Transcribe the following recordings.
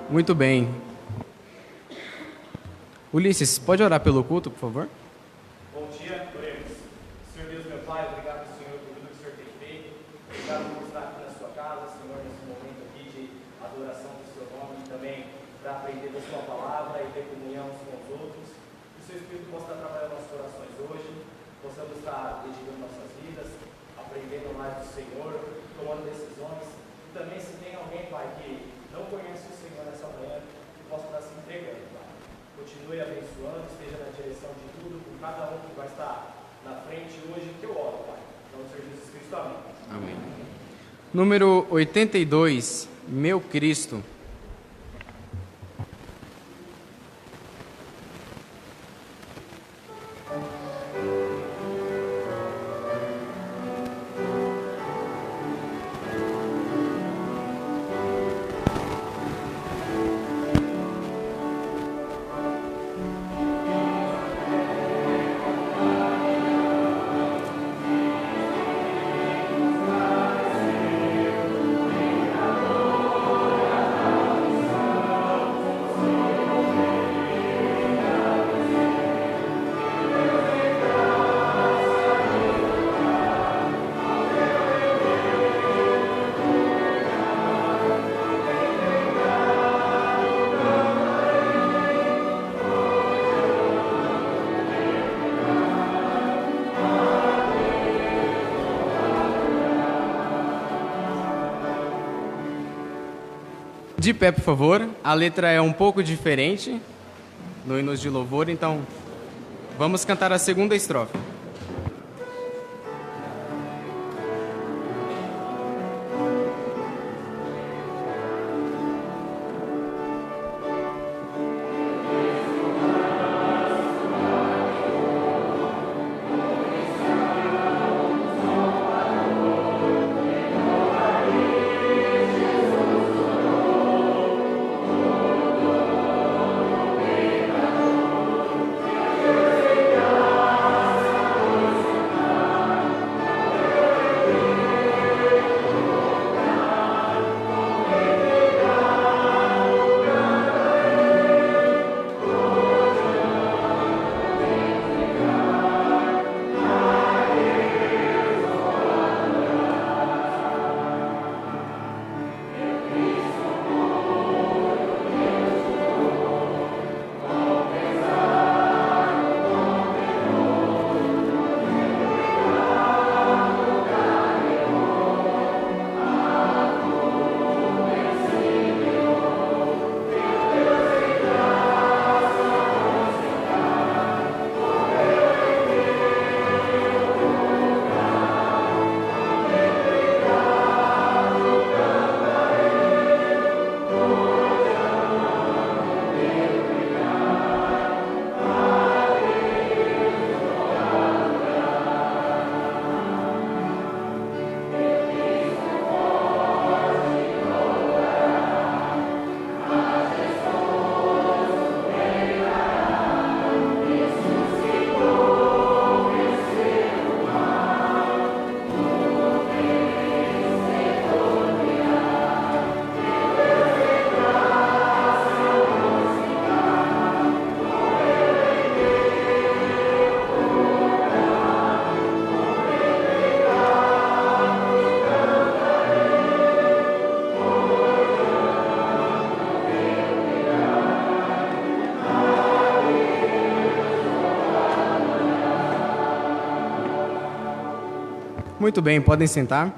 Muito bem. Ulisses, pode orar pelo culto, por favor? Bom dia, oremos. Senhor Deus, meu Pai, obrigado, Senhor, por tudo que o Senhor tem feito. Obrigado por estar aqui na sua casa, Senhor, nesse momento aqui de adoração do seu nome e também para aprender da sua palavra e ter comunhão uns com os outros. Que o seu Espírito possa estar trabalhando nossos corações hoje, possamos estar dedicando nossas vidas, aprendendo mais do Senhor, tomando decisões. E também, se tem alguém, Pai, que não conhece o Senhor nessa manhã, que possa estar se entregando, Pai. Continue abençoando, esteja na direção de tudo, por cada um que vai estar na frente hoje, que eu oro, Pai. Em nome do Senhor Jesus Cristo, amém. Amém. Número 82, Meu Cristo. De pé, por favor. A letra é um pouco diferente no Hinos de Louvor, então vamos cantar a segunda estrofe. Muito bem, podem sentar.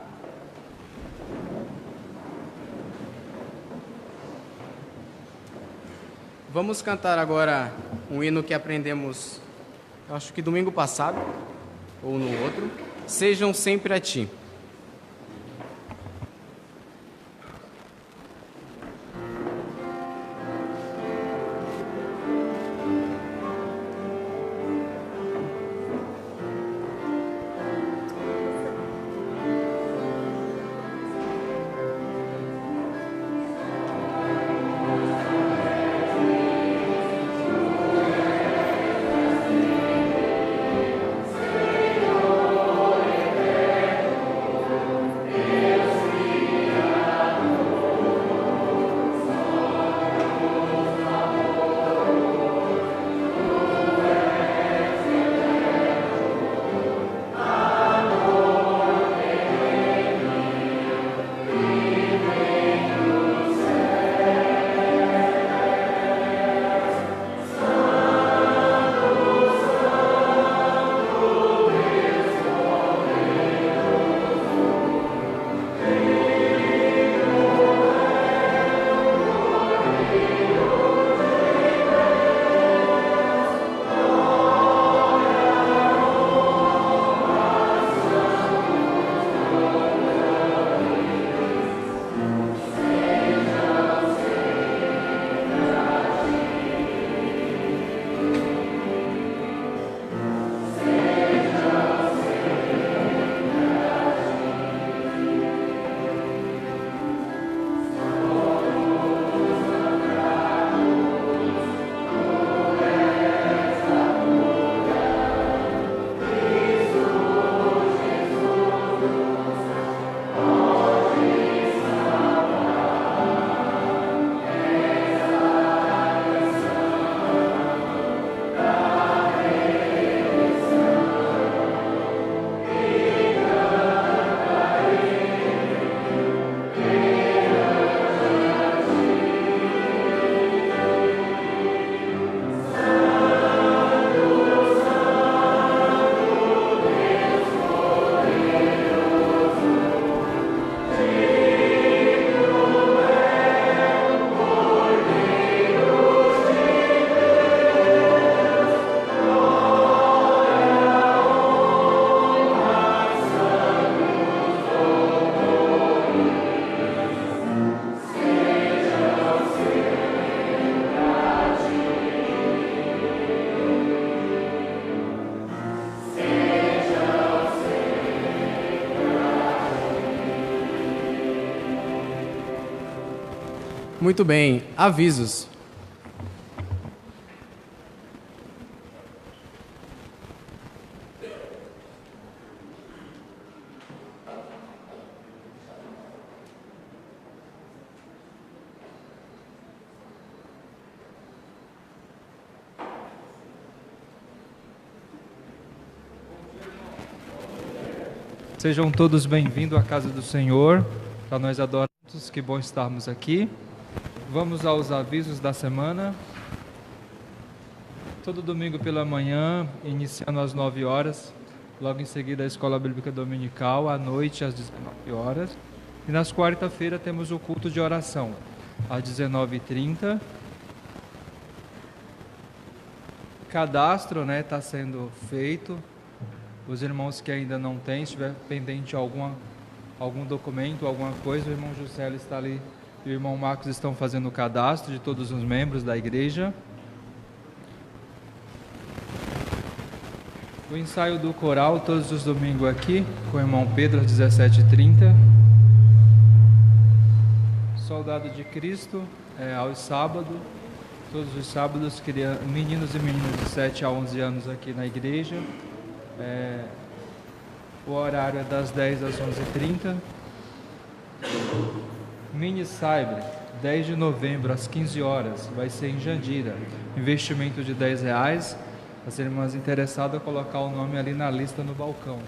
Vamos cantar agora um hino que aprendemos, acho que domingo passado, ou no outro. Sejam sempre a ti. Muito bem, avisos. Sejam todos bem-vindos à casa do Senhor. Para nós adoramos, que bom estarmos aqui. Vamos aos avisos da semana. Todo domingo pela manhã, iniciando às 9 horas, logo em seguida a Escola Bíblica Dominical, à noite às 19 horas. E nas quarta-feiras temos o culto de oração, às 19h30. Cadastro, está sendo feito. Os irmãos que ainda não têm, se estiver pendente algum documento, alguma coisa, o irmão Juscelio está ali e o irmão Marcos estão fazendo o cadastro de todos os membros da igreja. O ensaio do coral, todos os domingos aqui, com o irmão Pedro, às 17h30. Soldado de Cristo, aos sábados, todos os sábados, meninos e meninas de 7 a 11 anos aqui na igreja. O horário é das 10 às 11h30. Mini Cyber, 10 de novembro às 15 horas, vai ser em Jandira. Investimento de R$10. As irmãs interessadas a colocar o nome ali na lista no balcão.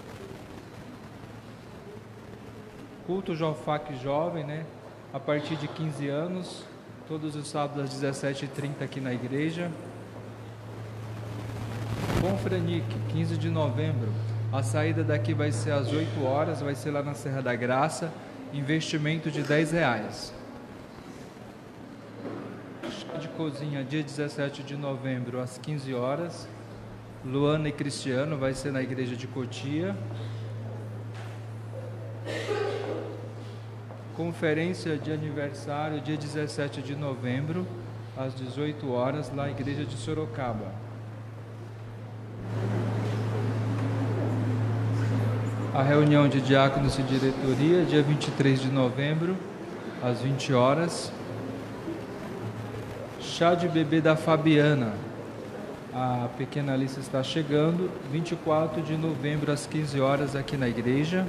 Culto Jofac Jovem, a partir de 15 anos, todos os sábados às 17h30 aqui na igreja. Confranic, 15 de novembro, a saída daqui vai ser às 8 horas, vai ser lá na Serra da Graça, investimento de R$10. Chá de cozinha, dia 17 de novembro, às 15 horas, Luana e Cristiano, vai ser na igreja de Cotia. Conferência de aniversário, dia 17 de novembro, às 18 horas, lá na igreja de Sorocaba. A reunião de diáconos e diretoria, dia 23 de novembro, às 20 horas. Chá de bebê da Fabiana. A pequena Alice está chegando, 24 de novembro, às 15 horas, aqui na igreja.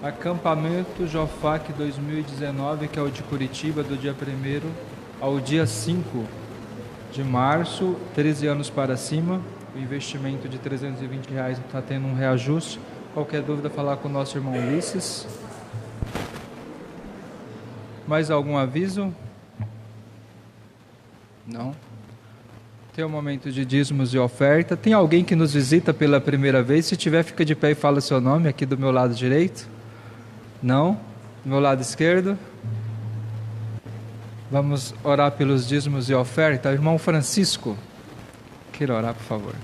Acampamento Jofac 2019, que é o de Curitiba, do dia 1º ao dia 5 de março, 13 anos para cima. O investimento de R$320 está tendo um reajuste. Qualquer dúvida, falar com o nosso irmão Ulisses. Mais algum aviso? Não? Tem um momento de dízimos e oferta. Tem alguém que nos visita pela primeira vez? Se tiver, fica de pé e fala seu nome aqui do meu lado direito. Não? Do meu lado esquerdo? Vamos orar pelos dízimos e oferta. Irmão Francisco, queira orar, por favor.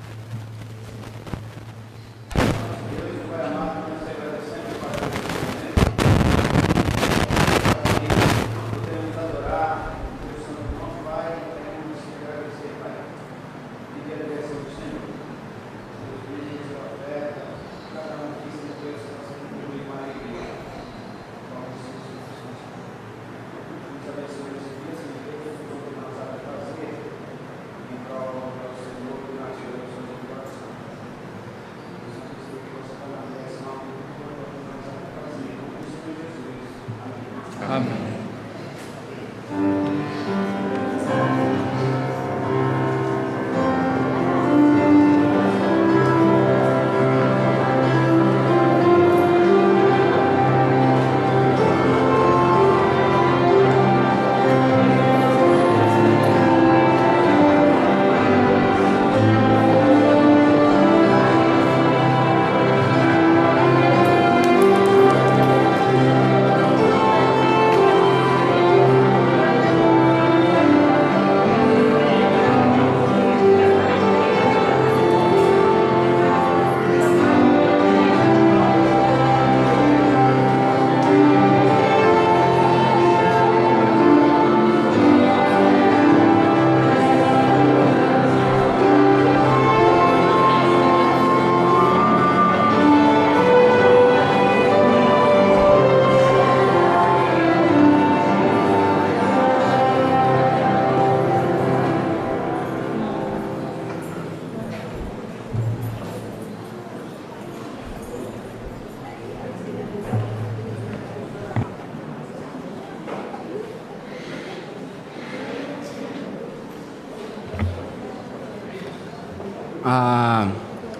Amém.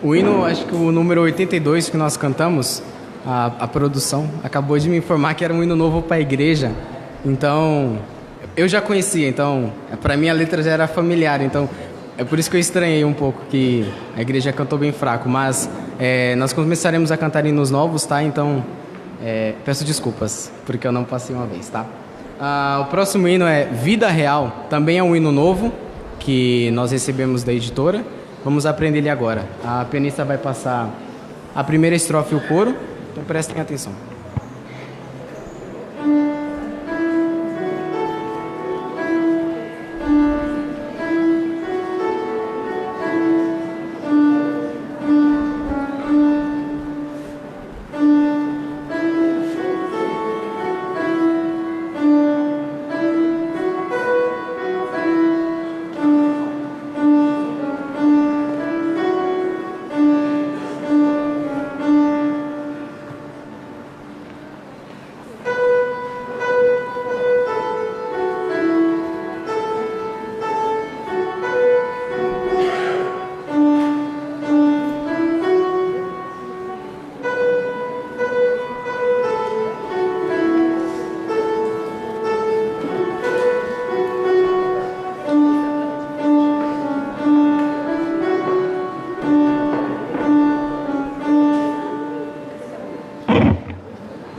O hino, acho que o número 82 que nós cantamos, a produção acabou de me informar que era um hino novo para a igreja. Então, eu já conhecia, então, para mim a letra já era familiar. Então, é por isso que eu estranhei um pouco que a igreja cantou bem fraco. Mas nós começaremos a cantar hinos novos, tá? Então, peço desculpas, porque eu não passei uma vez, tá? O próximo hino é Vida Real, também é um hino novo que nós recebemos da editora. Vamos aprender ele agora. A pianista vai passar a primeira estrofe e o coro, então prestem atenção.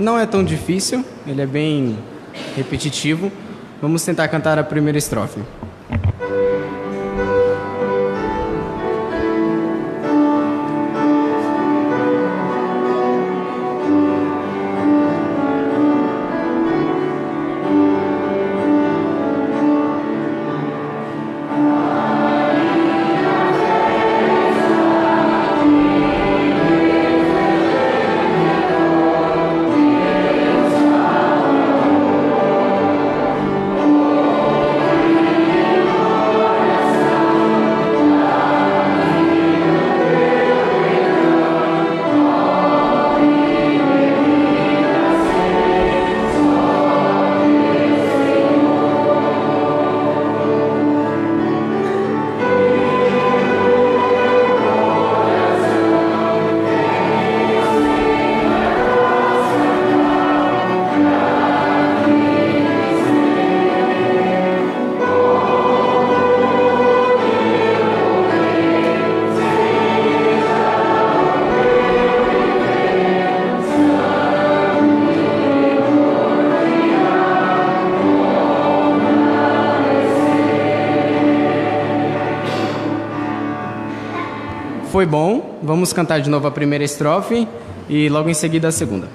Não é tão difícil, ele é bem repetitivo. Vamos tentar cantar a primeira estrofe. Foi bom, vamos cantar de novo a primeira estrofe e logo em seguida a segunda.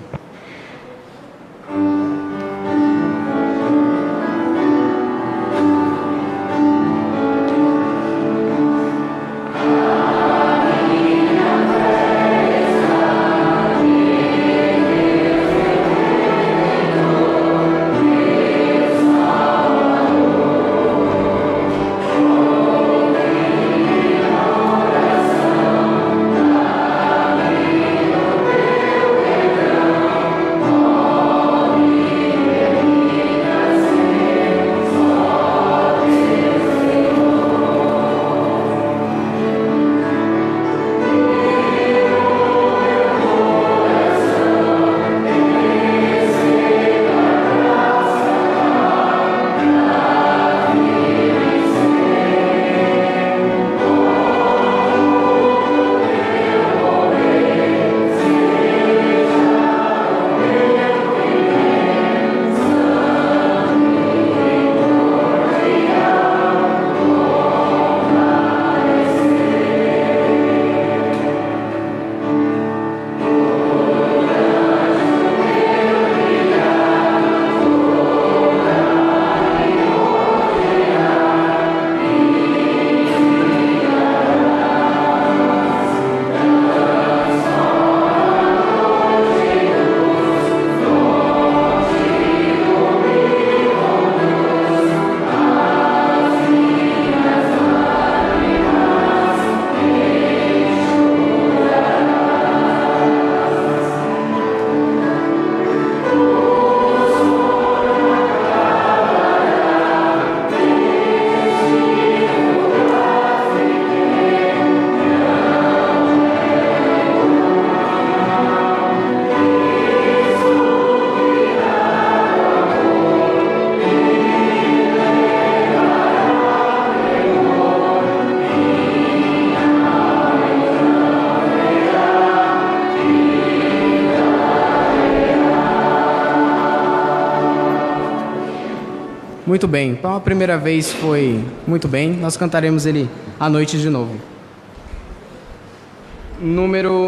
Muito bem. Então a primeira vez foi muito bem. Nós cantaremos ele à noite de novo.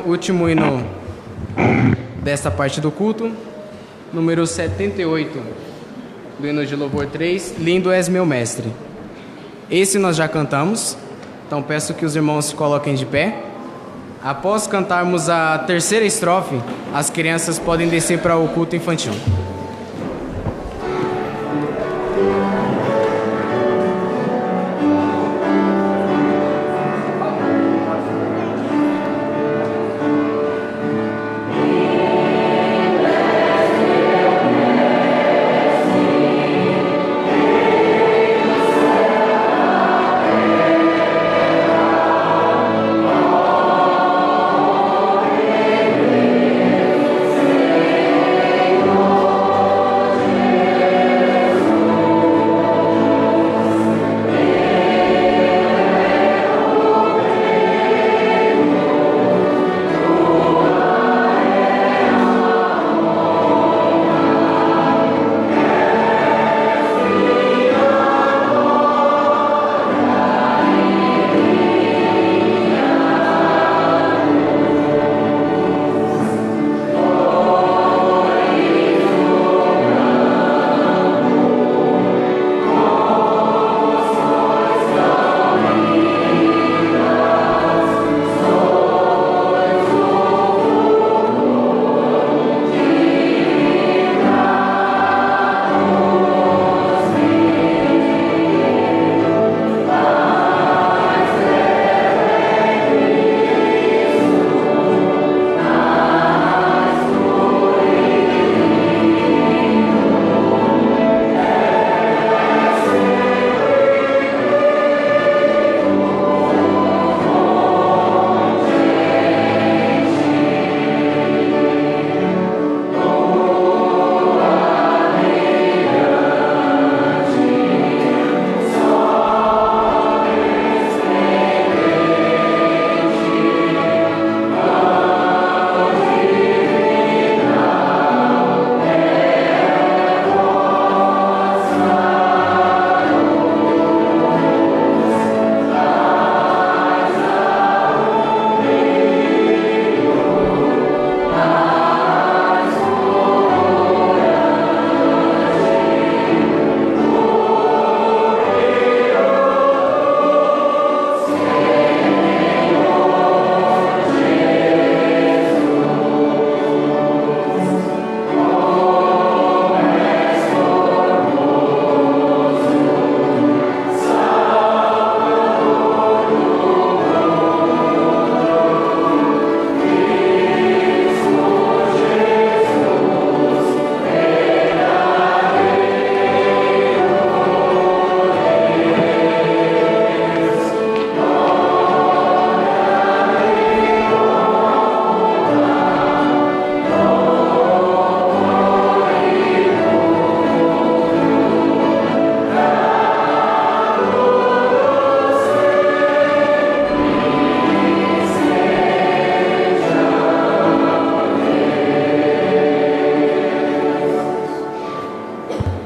Último hino desta parte do culto. Número 78 do hino de louvor 3. Lindo és meu mestre. Esse nós já cantamos. Então peço que os irmãos se coloquem de pé. Após cantarmos a terceira estrofe, as crianças podem descer para o culto infantil.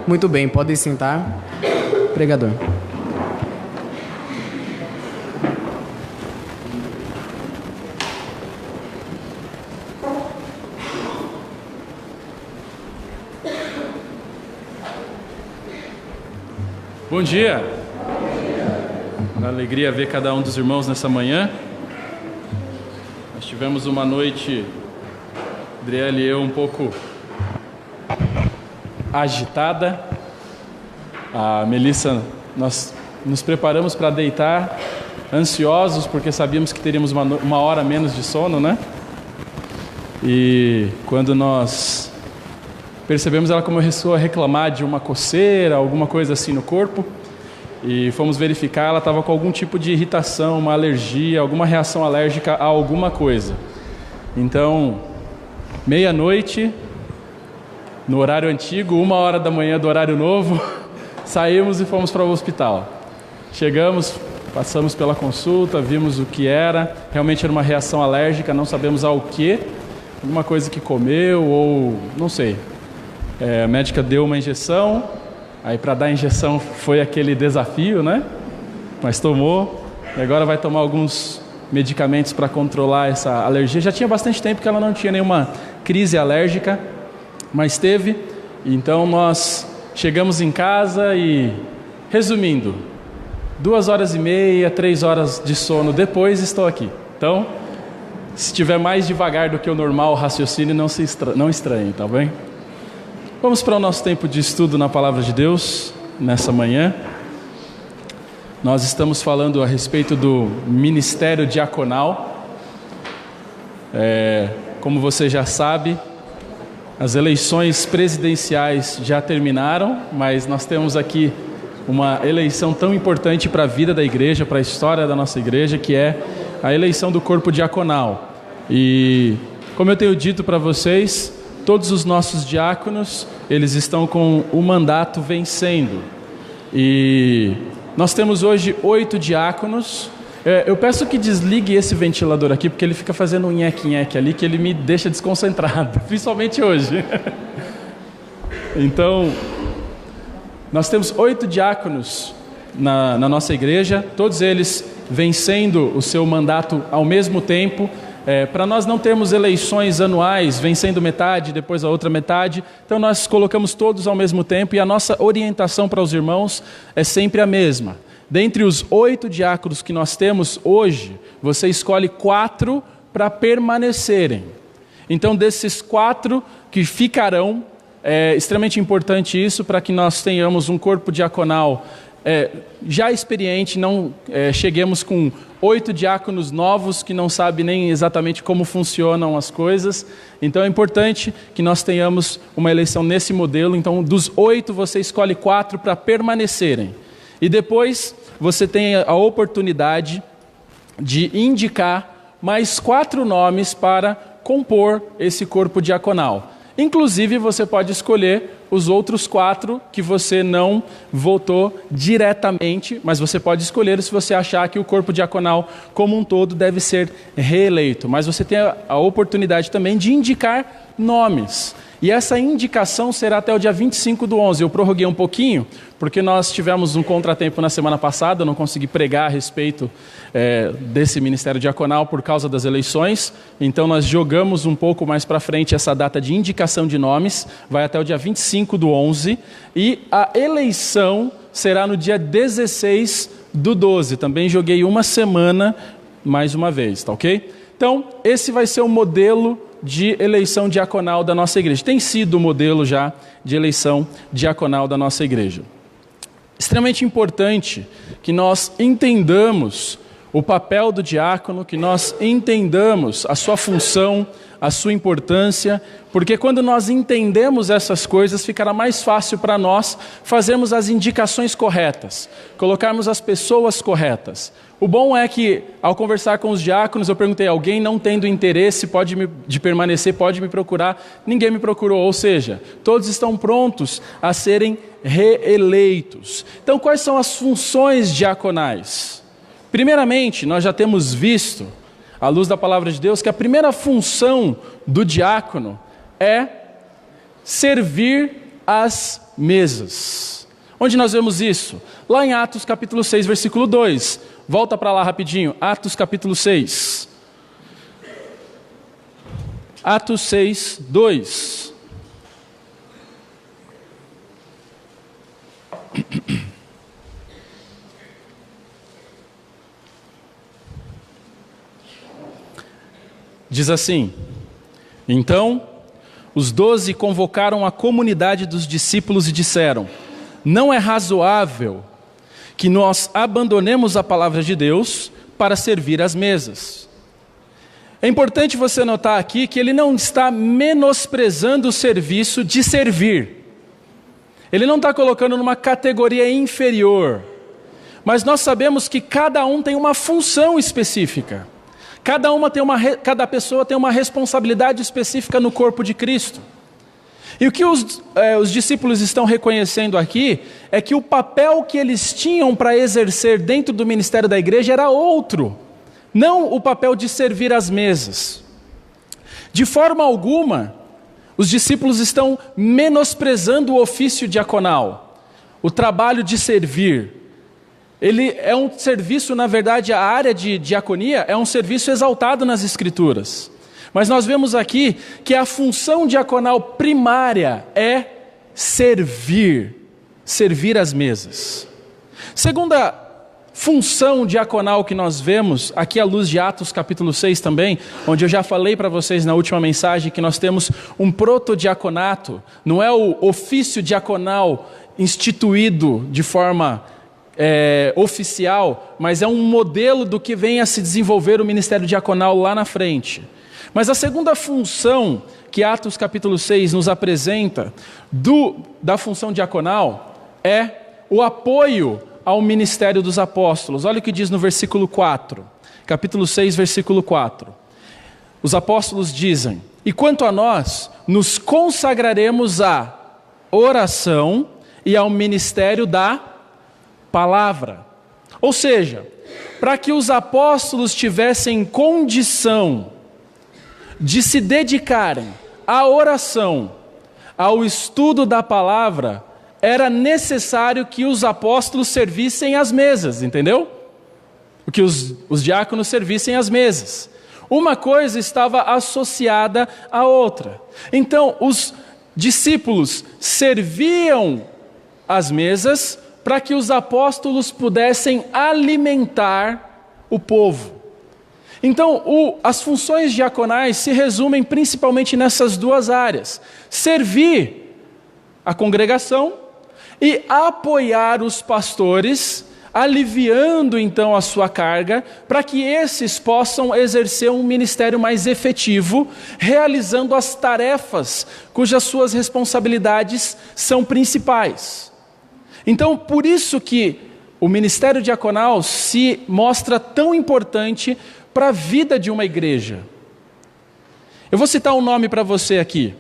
Muito bem, podem sentar. Pregador. Bom dia. Uma alegria ver cada um dos irmãos nessa manhã. Nós tivemos uma noite, Adriele e eu, um pouco agitada. A Melissa, nós nos preparamos para deitar, ansiosos, porque sabíamos que teríamos uma hora menos de sono, né? E quando nós percebemos, ela começou a reclamar de uma coceira, alguma coisa assim no corpo, e fomos verificar, ela estava com algum tipo de irritação, uma alergia, alguma reação alérgica a alguma coisa. Então, meia-noite, no horário antigo, 1h da manhã do horário novo, saímos e fomos para o hospital. Chegamos, passamos pela consulta, vimos o que era, realmente era uma reação alérgica, não sabemos ao que, alguma coisa que comeu ou não sei. A médica deu uma injeção Aí para dar a injeção foi aquele desafio, né? Mas tomou, e agora vai tomar alguns medicamentos para controlar essa alergia. Já tinha bastante tempo que ela não tinha nenhuma crise alérgica, mas teve. Então nós chegamos em casa e, resumindo, 2h30, 3 horas de sono depois estou aqui. Então, se estiver mais devagar do que o normal o raciocínio, não estranhe, tá bem? Vamos para o nosso tempo de estudo na Palavra de Deus, nessa manhã. Nós estamos falando a respeito do ministério diaconal. Como você já sabe, as eleições presidenciais já terminaram, mas nós temos aqui uma eleição tão importante para a vida da igreja, para a história da nossa igreja, que é a eleição do corpo diaconal. E, como eu tenho dito para vocês, todos os nossos diáconos, eles estão com o mandato vencendo. E nós temos hoje 8 diáconos. Eu peço que desligue esse ventilador aqui, porque ele fica fazendo um nheque-nheque ali, que ele me deixa desconcentrado, principalmente hoje. Então, nós temos 8 diáconos na nossa igreja, todos eles vencendo o seu mandato ao mesmo tempo. Para nós não termos eleições anuais, vencendo metade, depois a outra metade, então nós colocamos todos ao mesmo tempo, e a nossa orientação para os irmãos é sempre a mesma. Dentre os 8 diáconos que nós temos hoje, você escolhe 4 para permanecerem. Então, desses 4 que ficarão, é extremamente importante isso para que nós tenhamos um corpo diaconal já experiente, não cheguemos com 8 diáconos novos que não sabem nem exatamente como funcionam as coisas. Então é importante que nós tenhamos uma eleição nesse modelo. Então, dos 8 você escolhe 4 para permanecerem. E depois você tem a oportunidade de indicar mais 4 nomes para compor esse corpo diaconal. Inclusive, você pode escolher os outros 4 que você não votou diretamente, mas você pode escolher se você achar que o corpo diaconal como um todo deve ser reeleito. Mas você tem a oportunidade também de indicar nomes. E essa indicação será até o dia 25/11. Eu prorroguei um pouquinho, porque nós tivemos um contratempo na semana passada, eu não consegui pregar a respeito desse ministério diaconal por causa das eleições. Então nós jogamos um pouco mais para frente essa data de indicação de nomes, vai até o dia 25/11, e a eleição será no dia 16/12. Também joguei uma semana mais uma vez, tá ok? Então, esse vai ser o modelo de eleição diaconal da nossa igreja. Tem sido o modelo já de eleição diaconal da nossa igreja. Extremamente importante que nós entendamos o papel do diácono, que nós entendamos a sua função, a sua importância, porque quando nós entendemos essas coisas, ficará mais fácil para nós fazermos as indicações corretas, colocarmos as pessoas corretas. O bom é que, ao conversar com os diáconos, eu perguntei, alguém não tendo interesse de permanecer, pode me procurar? Ninguém me procurou, ou seja, todos estão prontos a serem reeleitos. Então, quais são as funções diaconais? Primeiramente, nós já temos visto, à luz da palavra de Deus, que a primeira função do diácono é servir as mesas. Onde nós vemos isso? Lá em Atos capítulo 6, versículo 2. Volta para lá rapidinho, Atos capítulo 6. Atos 6, 2. Diz assim: então, os 12 convocaram a comunidade dos discípulos e disseram: não é razoável que nós abandonemos a palavra de Deus para servir às mesas. É importante você notar aqui que ele não está menosprezando o serviço de servir. Ele não está colocando numa categoria inferior. Mas nós sabemos que cada um tem uma função específica. Cada pessoa tem uma responsabilidade específica no corpo de Cristo. E o que os discípulos estão reconhecendo aqui é que o papel que eles tinham para exercer dentro do ministério da igreja era outro, não o papel de servir às mesas. De forma alguma, os discípulos estão menosprezando o ofício diaconal. o trabalho de servir. Ele é um serviço, na verdade, a área de diaconia é um serviço exaltado nas Escrituras. Mas nós vemos aqui que a função diaconal primária é servir às mesas. Segunda função diaconal que nós vemos, aqui à luz de Atos capítulo 6 também, onde eu já falei para vocês na última mensagem que nós temos um protodiaconato, não é o ofício diaconal instituído de forma oficial, mas é um modelo do que vem a se desenvolver o ministério diaconal lá na frente. Mas a segunda função que Atos capítulo 6 nos apresenta da função diaconal é o apoio ao ministério dos apóstolos. Olha o que diz no versículo 4, capítulo 6, versículo 4. Os apóstolos dizem: e quanto a nós, nos consagraremos à oração e ao ministério da palavra. Ou seja, para que os apóstolos tivessem condição de se dedicarem à oração, ao estudo da palavra, era necessário que os apóstolos servissem às mesas, entendeu? Que os diáconos servissem às mesas. Uma coisa estava associada à outra. Então, os discípulos serviam às mesas para que os apóstolos pudessem alimentar o povo. Então, as funções diaconais se resumem principalmente nessas duas áreas: servir a congregação e apoiar os pastores, aliviando então a sua carga, para que esses possam exercer um ministério mais efetivo, realizando as tarefas cujas suas responsabilidades são principais. Então, por isso que o ministério diaconal se mostra tão importante para a vida de uma igreja. Eu vou citar um nome para você aqui: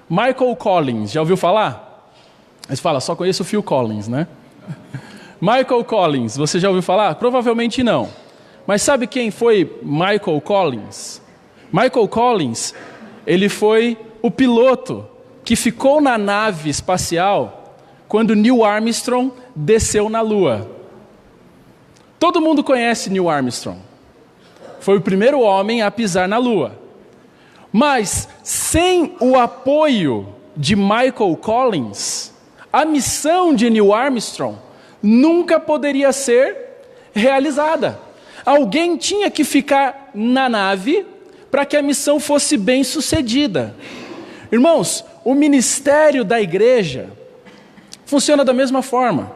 Michael Collins. Já ouviu falar? Você fala, só conheço o Phil Collins, né? Michael Collins, você já ouviu falar? Provavelmente não. Mas sabe quem foi Michael Collins? Michael Collins, ele foi o piloto que ficou na nave espacial quando Neil Armstrong desceu na Lua. Todo mundo conhece Neil Armstrong. Foi o primeiro homem a pisar na Lua. Mas sem o apoio de Michael Collins, a missão de Neil Armstrong nunca poderia ser realizada. Alguém tinha que ficar na nave para que a missão fosse bem sucedida. Irmãos, o ministério da igreja funciona da mesma forma.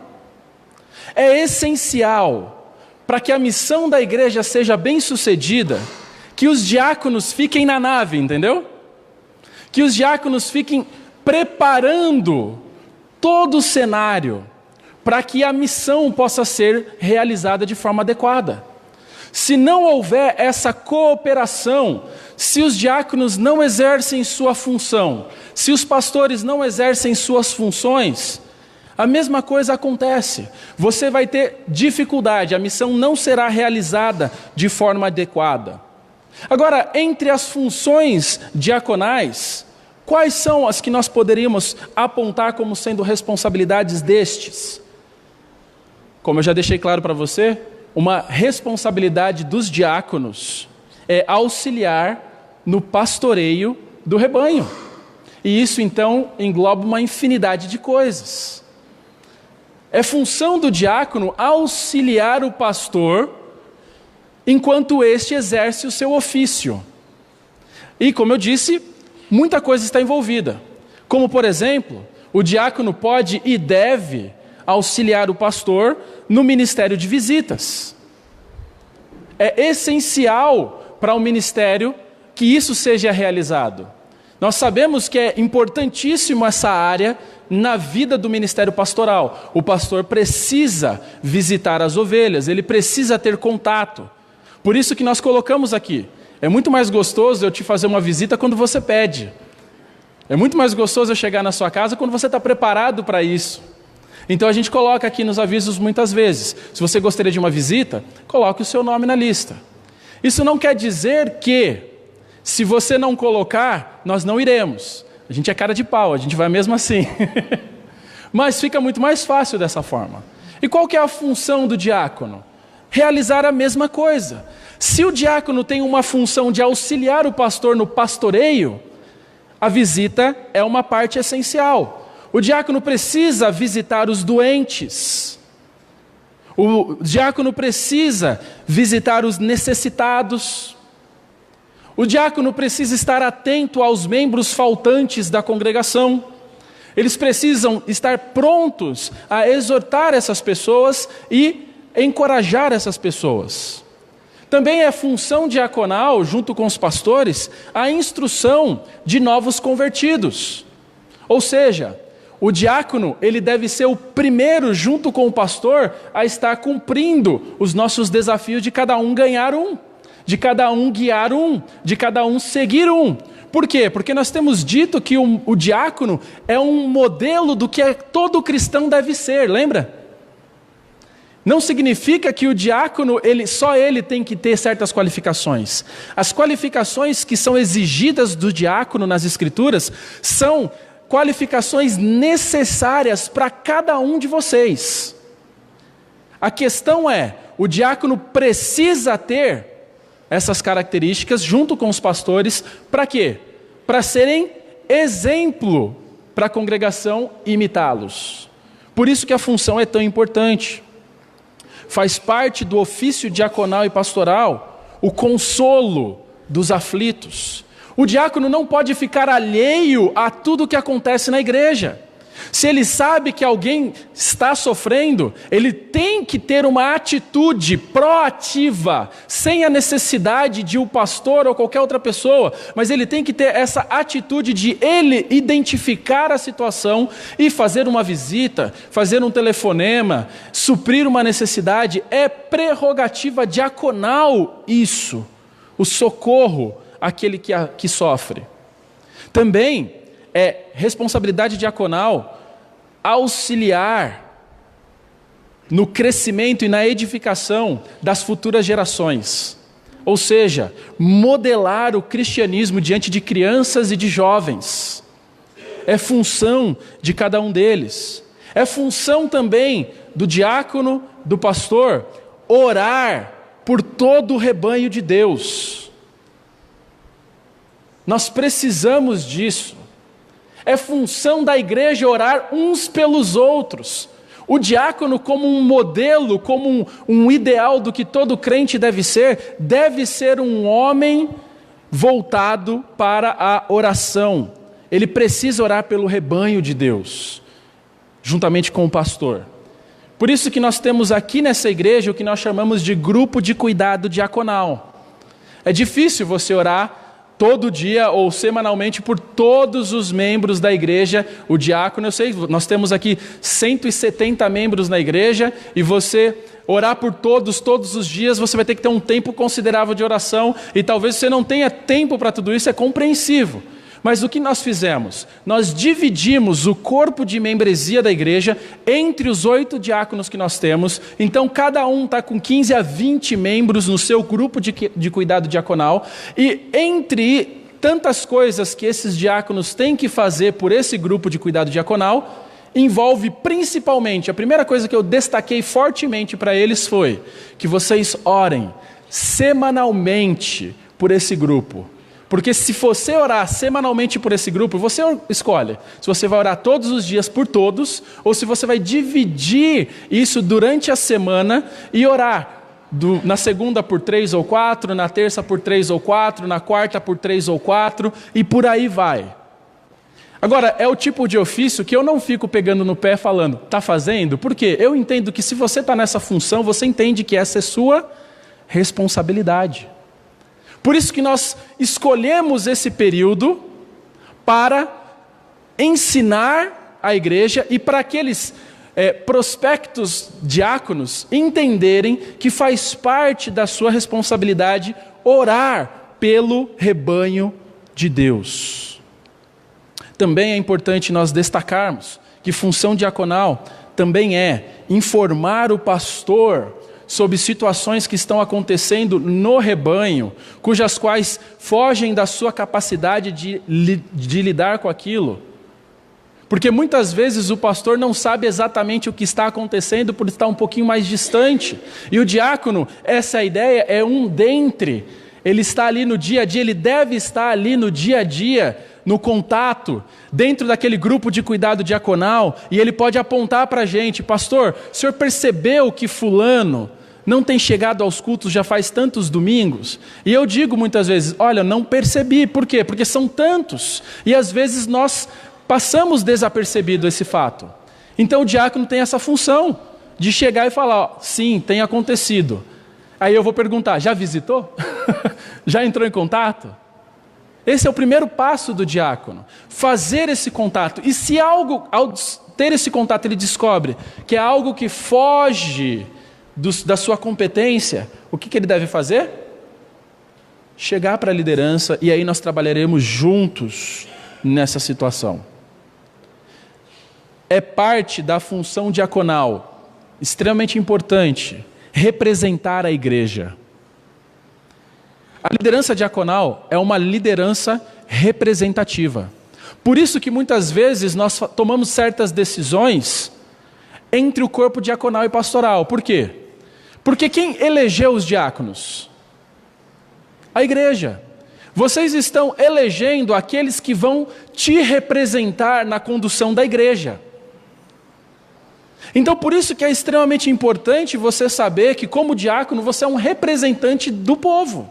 É essencial para que a missão da igreja seja bem sucedida que os diáconos fiquem na nave, entendeu? Que os diáconos fiquem preparando todo o cenário para que a missão possa ser realizada de forma adequada. Se não houver essa cooperação, se os diáconos não exercem sua função, se os pastores não exercem suas funções, a mesma coisa acontece. Você vai ter dificuldade, a missão não será realizada de forma adequada. Agora, entre as funções diaconais, quais são as que nós poderíamos apontar como sendo responsabilidades destes? Como eu já deixei claro para você, uma responsabilidade dos diáconos é auxiliar no pastoreio do rebanho. E isso então engloba uma infinidade de coisas. É função do diácono auxiliar o pastor enquanto este exerce o seu ofício. E como eu disse, muita coisa está envolvida. Como, por exemplo, o diácono pode e deve auxiliar o pastor no ministério de visitas. É essencial para o ministério que isso seja realizado. Nós sabemos que é importantíssimo essa área na vida do ministério pastoral. O pastor precisa visitar as ovelhas, ele precisa ter contato. Por isso que nós colocamos aqui. É muito mais gostoso eu te fazer uma visita quando você pede. É muito mais gostoso eu chegar na sua casa quando você está preparado para isso. Então a gente coloca aqui nos avisos muitas vezes. Se você gostaria de uma visita, coloque o seu nome na lista. Isso não quer dizer que, se você não colocar, nós não iremos. A gente é cara de pau, a gente vai mesmo assim. mas fica muito mais fácil dessa forma. E qual que é a função do diácono? Realizar a mesma coisa. Se o diácono tem uma função de auxiliar o pastor no pastoreio, a visita é uma parte essencial. O diácono precisa visitar os doentes. O diácono precisa visitar os necessitados. O diácono precisa estar atento aos membros faltantes da congregação. Eles precisam estar prontos a exortar essas pessoas e encorajar essas pessoas. Também é função diaconal, junto com os pastores, a instrução de novos convertidos. Ou seja, o diácono, ele deve ser o primeiro, junto com o pastor, a estar cumprindo os nossos desafios de cada um ganhar um, de cada um guiar um, de cada um seguir um. Por quê? Porque nós temos dito que o diácono é um modelo do que todo cristão deve ser, lembra? Não significa que o diácono, só ele tem que ter certas qualificações. As qualificações que são exigidas do diácono nas Escrituras são qualificações necessárias para cada um de vocês. A questão é, o diácono precisa ter essas características junto com os pastores, para quê? Para serem exemplo para a congregação imitá-los. Por isso que a função é tão importante. Faz parte do ofício diaconal e pastoral o consolo dos aflitos. O diácono não pode ficar alheio a tudo o que acontece na igreja. Se ele sabe que alguém está sofrendo, ele tem que ter uma atitude proativa, sem a necessidade de o pastor ou qualquer outra pessoa, mas ele tem que ter essa atitude de ele identificar a situação e fazer uma visita, fazer um telefonema, suprir uma necessidade. É prerrogativa diaconal isso, o socorro àquele que sofre. Também é responsabilidade diaconal auxiliar no crescimento e na edificação das futuras gerações. Ou seja, modelar o cristianismo diante de crianças e de jovens. É função de cada um deles. É função também do diácono, do pastor, orar por todo o rebanho de Deus. Nós precisamos disso. É função da igreja orar uns pelos outros. O diácono, como um modelo, como um ideal do que todo crente deve ser um homem voltado para a oração. Ele precisa orar pelo rebanho de Deus, juntamente com o pastor. Por isso que nós temos aqui nessa igreja o que nós chamamos de grupo de cuidado diaconal. É difícil você orar todo dia ou semanalmente por todos os membros da igreja, o diácono. Eu sei, nós temos aqui 170 membros na igreja, e você orar por todos os dias, você vai ter que ter um tempo considerável de oração, e talvez você não tenha tempo para tudo isso, é compreensível. Mas o que nós fizemos? Nós dividimos o corpo de membresia da igreja entre os 8 diáconos que nós temos. Então cada um está com 15 a 20 membros no seu grupo de cuidado diaconal. E entre tantas coisas que esses diáconos têm que fazer por esse grupo de cuidado diaconal, envolve principalmente, a primeira coisa que eu destaquei fortemente para eles foi que vocês orem semanalmente por esse grupo. Porque se você orar semanalmente por esse grupo, você escolhe se você vai orar todos os dias por todos, ou se você vai dividir isso durante a semana e orar na segunda por 3 ou 4, na terça por 3 ou 4, na quarta por 3 ou 4, e por aí vai. Agora, é o tipo de ofício que eu não fico pegando no pé falando, está fazendo? Por quê? Eu entendo que se você está nessa função, você entende que essa é sua responsabilidade. Por isso que nós escolhemos esse período para ensinar a igreja e para aqueles prospectos diáconos entenderem que faz parte da sua responsabilidade orar pelo rebanho de Deus. Também é importante nós destacarmos que função diaconal também é informar o pastor sobre situações que estão acontecendo no rebanho, cujas quais fogem da sua capacidade de lidar com aquilo. Porque muitas vezes o pastor não sabe exatamente o que está acontecendo por estar um pouquinho mais distante. E o diácono, essa ideia, é um dentre. Ele está ali no dia a dia, ele deve estar ali no dia a dia, no contato, dentro daquele grupo de cuidado diaconal, e ele pode apontar para a gente: pastor, o senhor percebeu que fulano não tem chegado aos cultos já faz tantos domingos? E eu digo muitas vezes: olha, não percebi. Por quê? Porque são tantos, e às vezes nós passamos desapercebido esse fato. Então o diácono tem essa função de chegar e falar: ó, sim, tem acontecido. Aí eu vou perguntar: já visitou? Já entrou em contato? Esse é o primeiro passo do diácono, fazer esse contato. E se algo, ao ter esse contato, ele descobre que é algo que foge da sua competência, o que ele deve fazer? Chegar para a liderança, e aí nós trabalharemos juntos nessa situação. É parte da função diaconal, extremamente importante, representar a igreja. A liderança diaconal é uma liderança representativa. Por isso que muitas vezes nós tomamos certas decisões entre o corpo diaconal e pastoral. Por quê? Porque quem elegeu os diáconos? A igreja. Vocês estão elegendo aqueles que vão te representar na condução da igreja. Então, por isso que é extremamente importante você saber que, como diácono, você é um representante do povo.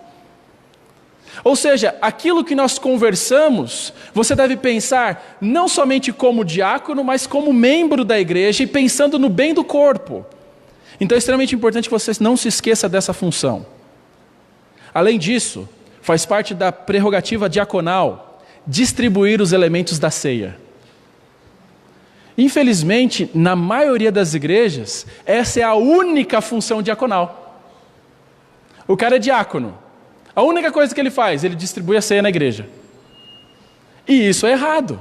Ou seja, aquilo que nós conversamos, você deve pensar não somente como diácono, mas como membro da igreja e pensando no bem do corpo. Então é extremamente importante que você não se esqueça dessa função. Além disso, faz parte da prerrogativa diaconal distribuir os elementos da ceia. Infelizmente, na maioria das igrejas, essa é a única função diaconal. O cara é diácono. A única coisa que ele faz, ele distribui a ceia na igreja. E isso é errado.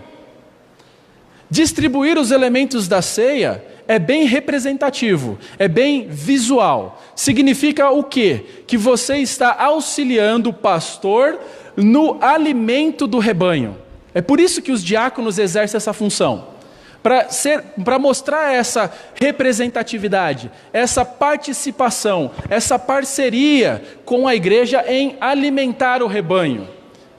Distribuir os elementos da ceia é bem representativo, é bem visual. Significa o quê? Que você está auxiliando o pastor no alimento do rebanho. É por isso que os diáconos exercem essa função. Para mostrar essa representatividade, essa participação, essa parceria com a igreja em alimentar o rebanho.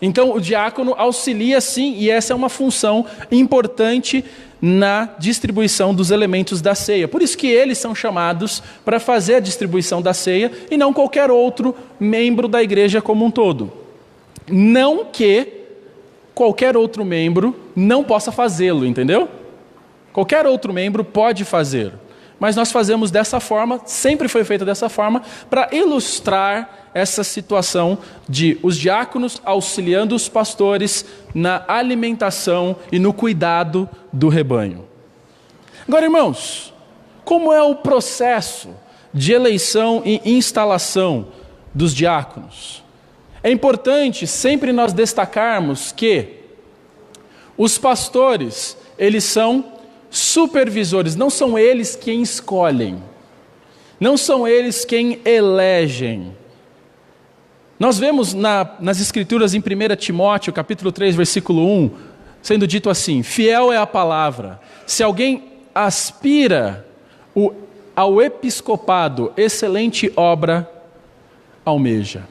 Então o diácono auxilia sim, e essa é uma função importante na distribuição dos elementos da ceia. Por isso que eles são chamados para fazer a distribuição da ceia e não qualquer outro membro da igreja como um todo. Não que qualquer outro membro não possa fazê-lo, entendeu? Qualquer outro membro pode fazer, mas nós fazemos dessa forma, sempre foi feito dessa forma, para ilustrar essa situação de os diáconos auxiliando os pastores na alimentação e no cuidado do rebanho. Agora, irmãos, como é o processo de eleição e instalação dos diáconos? É importante sempre nós destacarmos que os pastores, eles são supervisores, não são eles quem escolhem, não são eles quem elegem. Nós vemos nas escrituras em 1 Timóteo, capítulo 3, versículo 1, sendo dito assim: fiel é a palavra. Se alguém aspira ao episcopado, excelente obra almeja.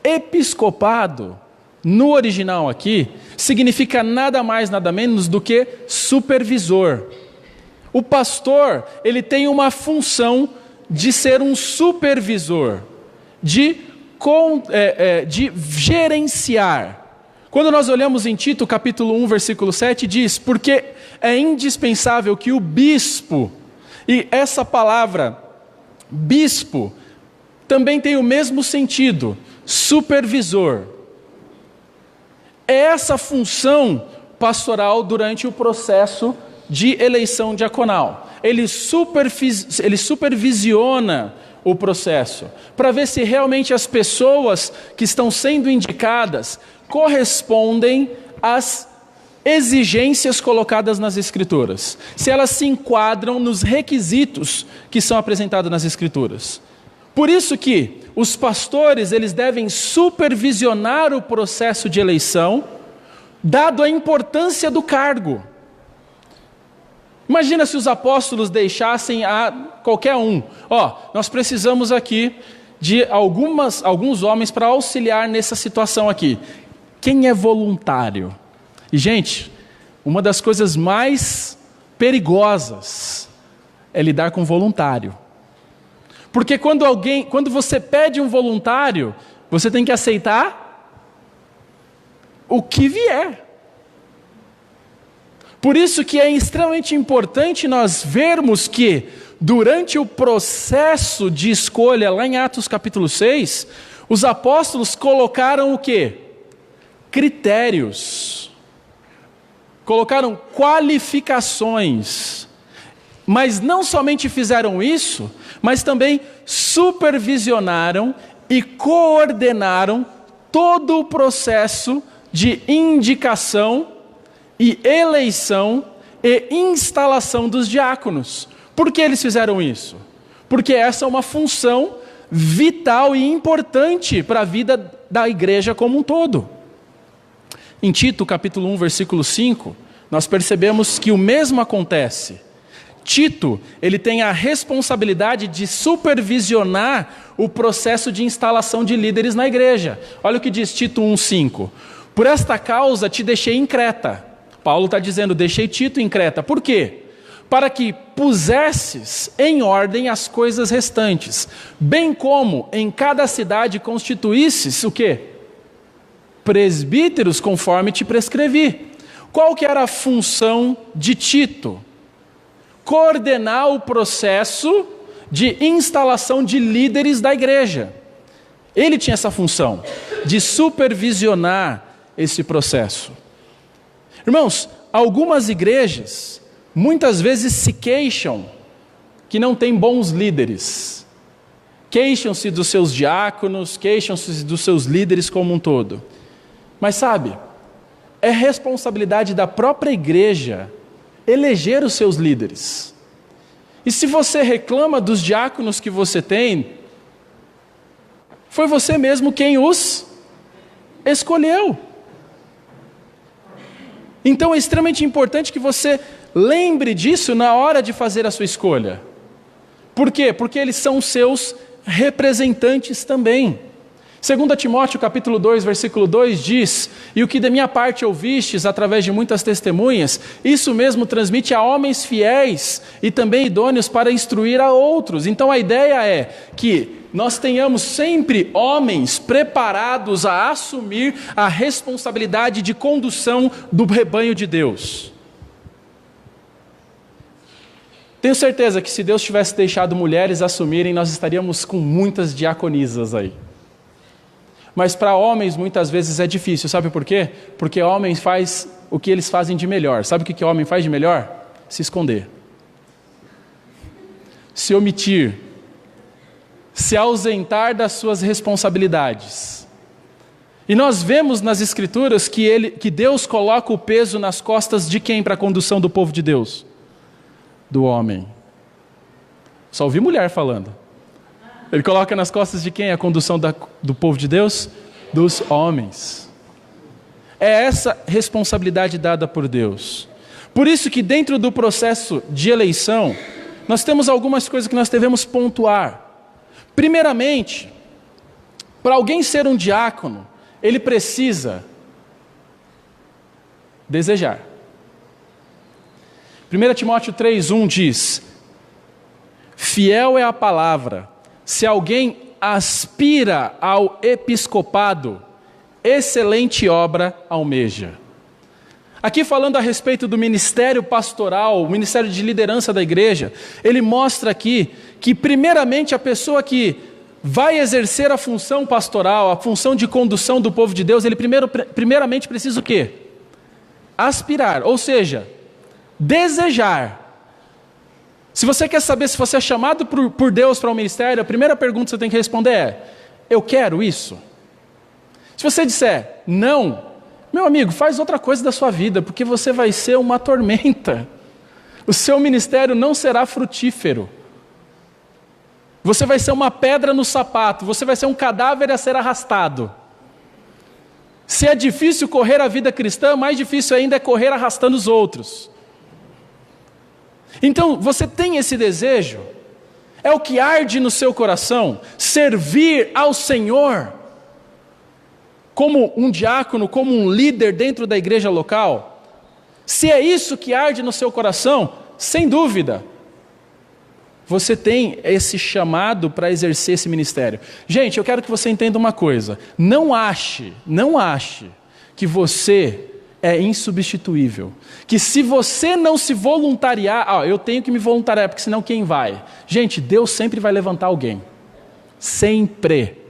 Episcopado, no original aqui, significa nada mais, nada menos do que supervisor. O pastor, ele tem uma função de ser um supervisor, de gerenciar. Quando nós olhamos em Tito, capítulo 1, versículo 7, diz: porque é indispensável que o bispo, e essa palavra, bispo, também tem o mesmo sentido, supervisor. É essa função pastoral durante o processo de eleição diaconal. Ele supervisiona o processo, para ver se realmente as pessoas que estão sendo indicadas correspondem às exigências colocadas nas Escrituras, se elas se enquadram nos requisitos que são apresentados nas Escrituras. Por isso que os pastores, eles devem supervisionar o processo de eleição, dado a importância do cargo. Imagina se os apóstolos deixassem a qualquer um. Nós precisamos aqui de alguns homens para auxiliar nessa situação aqui. Quem é voluntário? E, gente, uma das coisas mais perigosas é lidar com voluntário. Porque quando você pede um voluntário, você tem que aceitar o que vier. Por isso que é extremamente importante nós vermos que, durante o processo de escolha, lá em Atos capítulo 6, os apóstolos colocaram o quê? Critérios. Colocaram qualificações. Mas não somente fizeram isso, mas também supervisionaram e coordenaram todo o processo de indicação e eleição e instalação dos diáconos. Por que eles fizeram isso? Porque essa é uma função vital e importante para a vida da igreja como um todo. Em Tito, capítulo 1, versículo 5, nós percebemos que o mesmo acontece. Tito, ele tem a responsabilidade de supervisionar o processo de instalação de líderes na igreja. Olha o que diz Tito 1,5. Por esta causa te deixei em Creta. Paulo está dizendo, deixei Tito em Creta. Por quê? Para que pusesses em ordem as coisas restantes, bem como em cada cidade constituísses o quê? Presbíteros, conforme te prescrevi. Qual que era a função de Tito? Coordenar o processo de instalação de líderes da igreja. Ele tinha essa função de supervisionar esse processo. Irmãos, algumas igrejas muitas vezes se queixam que não tem bons líderes. Queixam-se dos seus diáconos, queixam-se dos seus líderes como um todo. Mas sabe, é responsabilidade da própria igreja eleger os seus líderes. E se você reclama dos diáconos que você tem, foi você mesmo quem os escolheu. Então é extremamente importante que você lembre disso na hora de fazer a sua escolha. Por quê? Porque eles são seus representantes também. 2 Timóteo capítulo 2, versículo 2 diz, e o que da minha parte ouvistes através de muitas testemunhas, isso mesmo transmite a homens fiéis e também idôneos para instruir a outros. Então a ideia é que nós tenhamos sempre homens preparados a assumir a responsabilidade de condução do rebanho de Deus. Tenho certeza que se Deus tivesse deixado mulheres assumirem, nós estaríamos com muitas diaconisas aí. Mas para homens muitas vezes é difícil, sabe por quê? Porque homens faz o que eles fazem de melhor. Sabe o que homem faz de melhor? Se esconder. Se omitir. Se ausentar das suas responsabilidades. E nós vemos nas Escrituras que Deus coloca o peso nas costas de quem para a condução do povo de Deus? Do homem. Só ouvi mulher falando. Ele coloca nas costas de quem a condução do povo de Deus? Dos homens. É essa responsabilidade dada por Deus. Por isso que dentro do processo de eleição, nós temos algumas coisas que nós devemos pontuar. Primeiramente, para alguém ser um diácono, ele precisa desejar. 1 Timóteo 3,1 diz, fiel é a palavra, se alguém aspira ao episcopado, excelente obra almeja. Aqui falando a respeito do ministério pastoral, o ministério de liderança da igreja, ele mostra aqui que primeiramente a pessoa que vai exercer a função pastoral, a função de condução do povo de Deus, ele primeiramente precisa o quê? Aspirar, ou seja, desejar. Se você quer saber se você é chamado por Deus para um ministério, a primeira pergunta que você tem que responder é, eu quero isso? Se você disser não, meu amigo, faz outra coisa da sua vida, porque você vai ser uma tormenta. O seu ministério não será frutífero. Você vai ser uma pedra no sapato, você vai ser um cadáver a ser arrastado. Se é difícil correr a vida cristã, mais difícil ainda é correr arrastando os outros. Então, você tem esse desejo? É o que arde no seu coração? Servir ao Senhor como um diácono, como um líder dentro da igreja local? Se é isso que arde no seu coração, sem dúvida, você tem esse chamado para exercer esse ministério. Gente, eu quero que você entenda uma coisa. Não ache que você é insubstituível. Que se você não se voluntariar, eu tenho que me voluntariar, porque senão quem vai? Gente, Deus sempre vai levantar alguém. Sempre.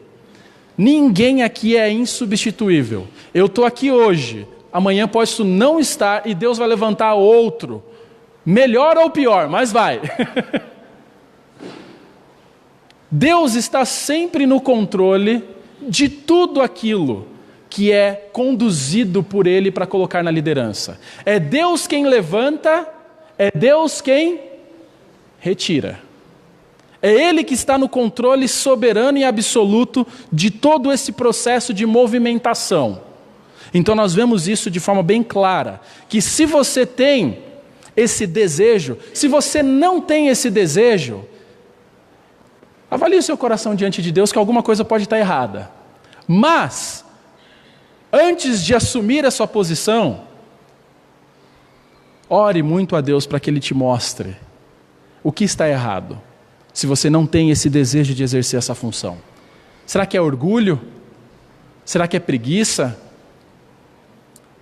Ninguém aqui é insubstituível. Eu estou aqui hoje, amanhã posso não estar e Deus vai levantar outro. Melhor ou pior, mas vai. Deus está sempre no controle de tudo aquilo que é conduzido por Ele para colocar na liderança. É Deus quem levanta, é Deus quem retira. É Ele que está no controle soberano e absoluto de todo esse processo de movimentação. Então nós vemos isso de forma bem clara, que se você tem esse desejo, se você não tem esse desejo, avalie o seu coração diante de Deus, que alguma coisa pode estar errada. Mas, antes de assumir a sua posição, ore muito a Deus para que Ele te mostre o que está errado, se você não tem esse desejo de exercer essa função. Será que é orgulho? Será que é preguiça?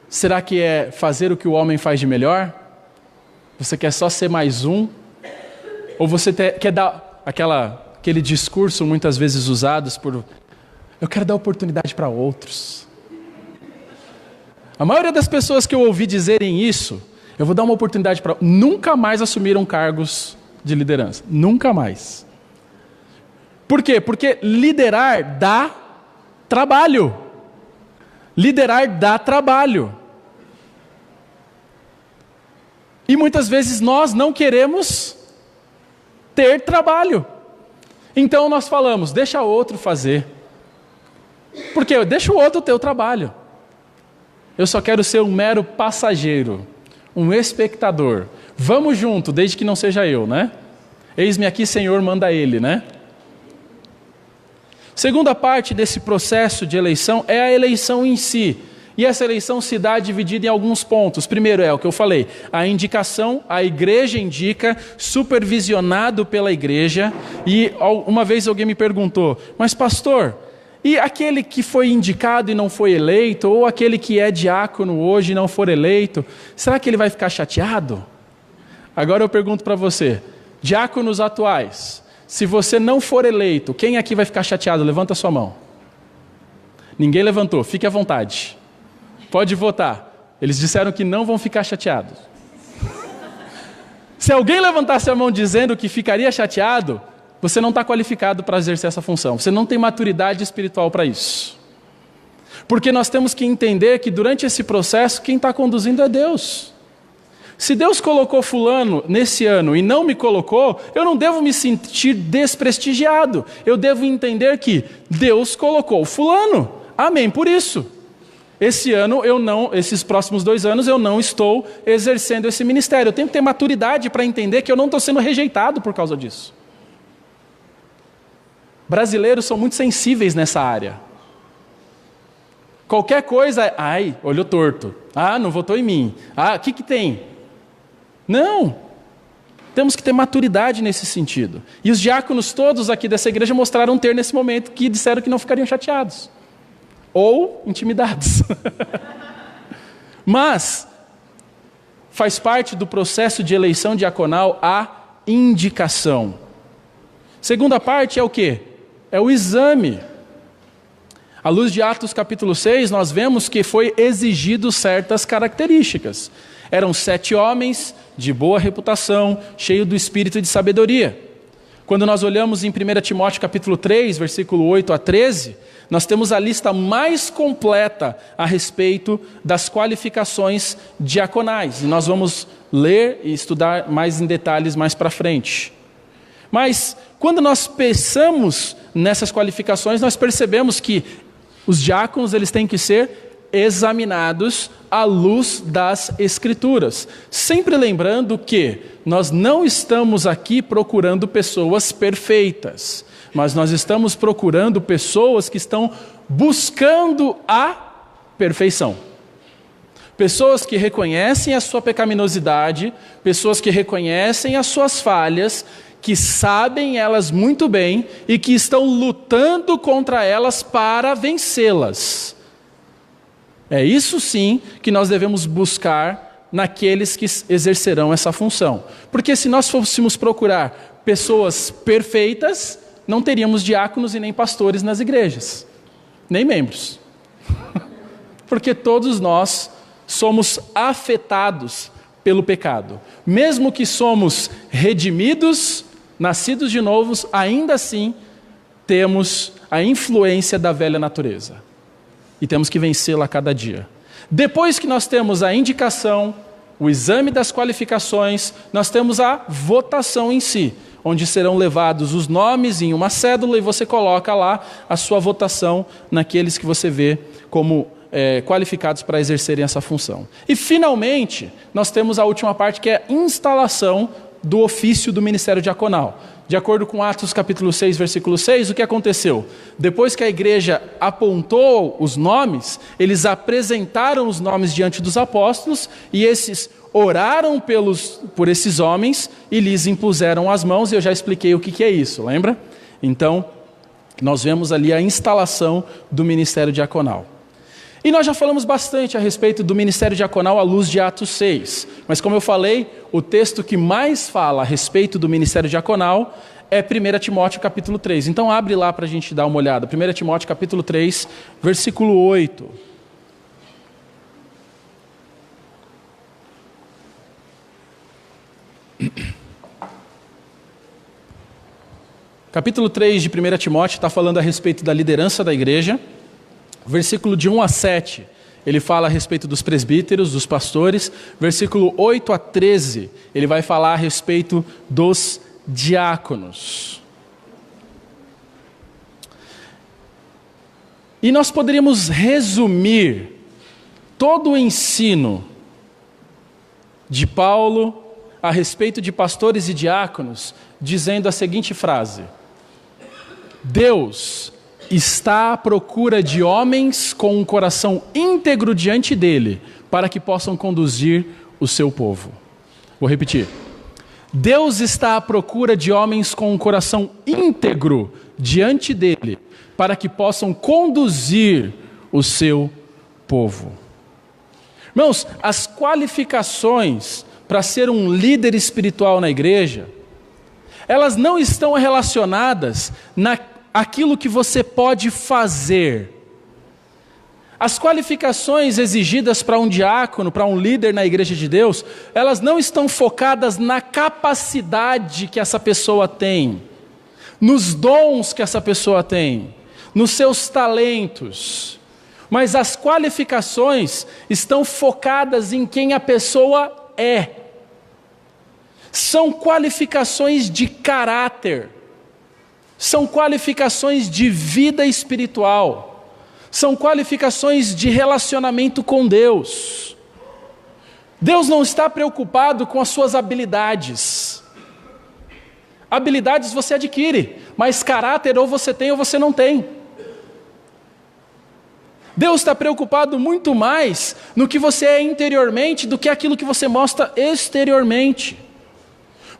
Será que é fazer o que o homem faz de melhor? Você quer só ser mais um? Ou você quer dar aquele discurso muitas vezes usados por... Eu quero dar oportunidade para outros. A maioria das pessoas que eu ouvi dizerem isso, eu vou dar uma oportunidade para... Nunca mais assumiram cargos de liderança. Nunca mais. Por quê? Porque liderar dá trabalho. Liderar dá trabalho. E muitas vezes nós não queremos ter trabalho. Então nós falamos, deixa outro fazer. Porque deixa o outro ter o trabalho. Eu só quero ser um mero passageiro, um espectador. Vamos junto, desde que não seja eu, né? Eis-me aqui, Senhor, manda Ele, né? Segunda parte desse processo de eleição é a eleição em si. E essa eleição se dá dividida em alguns pontos. Primeiro é o que eu falei, a indicação, a igreja indica, supervisionado pela igreja. E uma vez alguém me perguntou, mas pastor, e aquele que foi indicado e não foi eleito, ou aquele que é diácono hoje e não for eleito, será que ele vai ficar chateado? Agora eu pergunto para você, diáconos atuais, se você não for eleito, quem aqui vai ficar chateado? Levanta a sua mão. Ninguém levantou, fique à vontade. Pode votar. Eles disseram que não vão ficar chateados. Se alguém levantasse a mão dizendo que ficaria chateado, você não está qualificado para exercer essa função. Você não tem maturidade espiritual para isso. Porque nós temos que entender que durante esse processo, quem está conduzindo é Deus. Se Deus colocou fulano nesse ano e não me colocou, eu não devo me sentir desprestigiado. Eu devo entender que Deus colocou fulano. Amém por isso. Esse ano esses próximos 2 anos eu não estou exercendo esse ministério. Eu tenho que ter maturidade para entender que eu não estou sendo rejeitado por causa disso. Brasileiros são muito sensíveis nessa área. Qualquer coisa, olhou torto. Não votou em mim. O que tem? Não. Temos que ter maturidade nesse sentido. E os diáconos todos aqui dessa igreja mostraram ter nesse momento que disseram que não ficariam chateados. Ou intimidados. Mas faz parte do processo de eleição diaconal a indicação. Segunda parte é o quê? É o exame. À luz de Atos capítulo 6, nós vemos que foi exigido certas características. Eram 7 homens de boa reputação, cheios do espírito de sabedoria. Quando nós olhamos em 1 Timóteo capítulo 3, versículo 8 a 13, nós temos a lista mais completa a respeito das qualificações diaconais. E nós vamos ler e estudar mais em detalhes mais para frente. Mas, quando nós pensamos nessas qualificações, nós percebemos que os diáconos eles têm que ser examinados à luz das Escrituras. Sempre lembrando que nós não estamos aqui procurando pessoas perfeitas, mas nós estamos procurando pessoas que estão buscando a perfeição. Pessoas que reconhecem a sua pecaminosidade, pessoas que reconhecem as suas falhas, que sabem elas muito bem e que estão lutando contra elas para vencê-las. É isso sim que nós devemos buscar naqueles que exercerão essa função. Porque se nós fôssemos procurar pessoas perfeitas, não teríamos diáconos e nem pastores nas igrejas, nem membros. Porque todos nós somos afetados pelo pecado. Mesmo que somos redimidos, nascidos de novo, ainda assim temos a influência da velha natureza. E temos que vencê-la a cada dia. Depois que nós temos a indicação, o exame das qualificações, nós temos a votação em si, onde serão levados os nomes em uma cédula e você coloca lá a sua votação naqueles que você vê como qualificados para exercerem essa função. E finalmente, nós temos a última parte, que é a instalação do ofício do ministério diaconal. De acordo com Atos capítulo 6, versículo 6, o que aconteceu? Depois que a igreja apontou os nomes, eles apresentaram os nomes diante dos apóstolos e esses oraram por esses homens e lhes impuseram as mãos, e eu já expliquei o que é isso, lembra? Então, nós vemos ali a instalação do ministério diaconal. E nós já falamos bastante a respeito do ministério diaconal à luz de Atos 6. Mas como eu falei, o texto que mais fala a respeito do ministério diaconal é 1 Timóteo capítulo 3. Então abre lá para a gente dar uma olhada. 1 Timóteo capítulo 3, versículo 8. Capítulo 3 de 1 Timóteo está falando a respeito da liderança da igreja. Versículo de 1 a 7, ele fala a respeito dos presbíteros, dos pastores. Versículo 8 a 13, ele vai falar a respeito dos diáconos. E nós poderíamos resumir todo o ensino de Paulo a respeito de pastores e diáconos dizendo a seguinte frase: Deus está à procura de homens com um coração íntegro diante dele, para que possam conduzir o seu povo. Vou repetir. Deus está à procura de homens com um coração íntegro diante dele, para que possam conduzir o seu povo. Irmãos, as qualificações para ser um líder espiritual na igreja, elas não estão relacionadas aquilo que você pode fazer. As qualificações exigidas para um diácono, para um líder na igreja de Deus, elas não estão focadas na capacidade que essa pessoa tem, nos dons que essa pessoa tem, nos seus talentos, mas as qualificações estão focadas em quem a pessoa é. São qualificações de caráter. São qualificações de vida espiritual, são qualificações de relacionamento com Deus. Deus não está preocupado com as suas habilidades. Habilidades você adquire, mas caráter ou você tem ou você não tem. Deus está preocupado muito mais no que você é interiormente do que aquilo que você mostra exteriormente.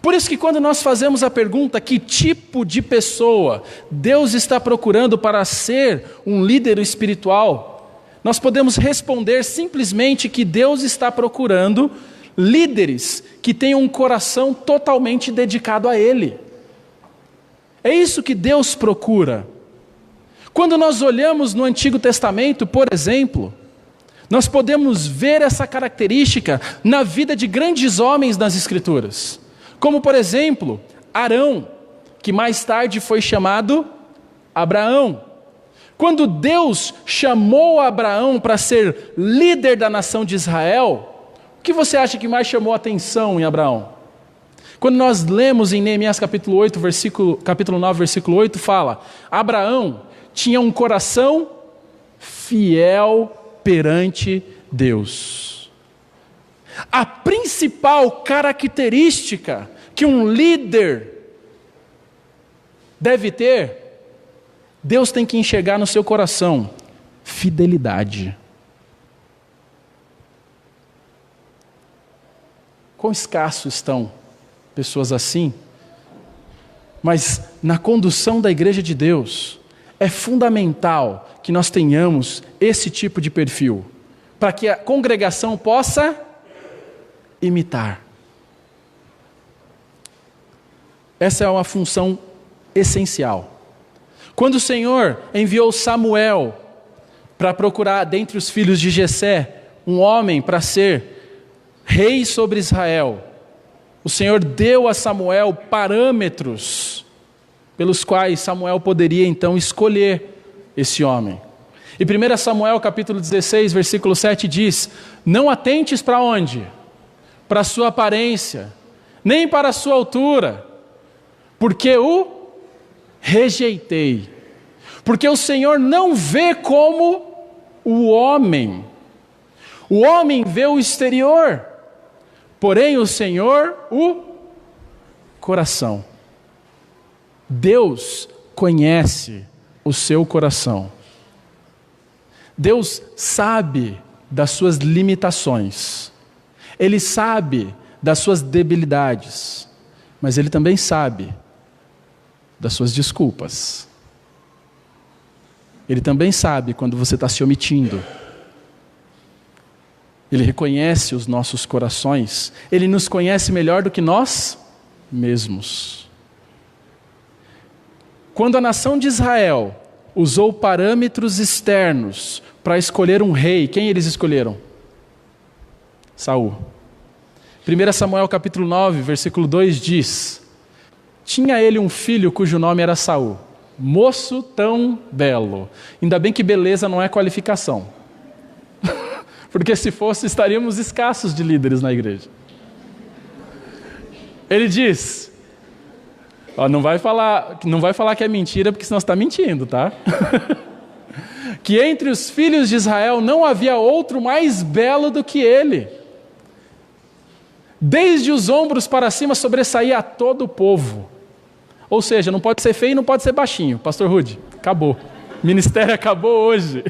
Por isso que quando nós fazemos a pergunta, que tipo de pessoa Deus está procurando para ser um líder espiritual, nós podemos responder simplesmente que Deus está procurando líderes que tenham um coração totalmente dedicado a Ele. É isso que Deus procura. Quando nós olhamos no Antigo Testamento, por exemplo, nós podemos ver essa característica na vida de grandes homens nas Escrituras. Como, por exemplo, Arão, que mais tarde foi chamado Abraão. Quando Deus chamou Abraão para ser líder da nação de Israel, o que você acha que mais chamou a atenção em Abraão? Quando nós lemos em Neemias capítulo 9, versículo 8, fala: Abraão tinha um coração fiel perante Deus. A principal característica que um líder deve ter, Deus tem que enxergar no seu coração: fidelidade. Quão escassos estão pessoas assim, mas na condução da igreja de Deus, é fundamental que nós tenhamos esse tipo de perfil, para que a congregação possa imitar. Essa é uma função essencial. Quando o Senhor enviou Samuel para procurar dentre os filhos de Jessé um homem para ser rei sobre Israel, o Senhor deu a Samuel parâmetros pelos quais Samuel poderia então escolher esse homem. E 1 Samuel capítulo 16, versículo 7 diz: não atentes para onde? Para a sua aparência, nem para a sua altura, porque o rejeitei. Porque o Senhor não vê como o homem. O homem vê o exterior, porém o Senhor o coração. Deus conhece o seu coração. Deus sabe das suas limitações. Ele sabe das suas debilidades. Mas Ele também sabe das suas desculpas. Ele também sabe quando você está se omitindo. Ele reconhece os nossos corações. Ele nos conhece melhor do que nós mesmos. Quando a nação de Israel usou parâmetros externos para escolher um rei, quem eles escolheram? Saul. 1 Samuel capítulo 9, versículo 2 diz: tinha ele um filho cujo nome era Saul, moço tão belo. Ainda bem que beleza não é qualificação. Porque se fosse, estaríamos escassos de líderes na igreja. Ele diz, não vai falar que é mentira, porque senão você está mentindo, tá? Que entre os filhos de Israel não havia outro mais belo do que ele. Desde os ombros para cima sobressaía a todo o povo. Ou seja, não pode ser feio e não pode ser baixinho. Pastor Rude, acabou. Ministério acabou hoje.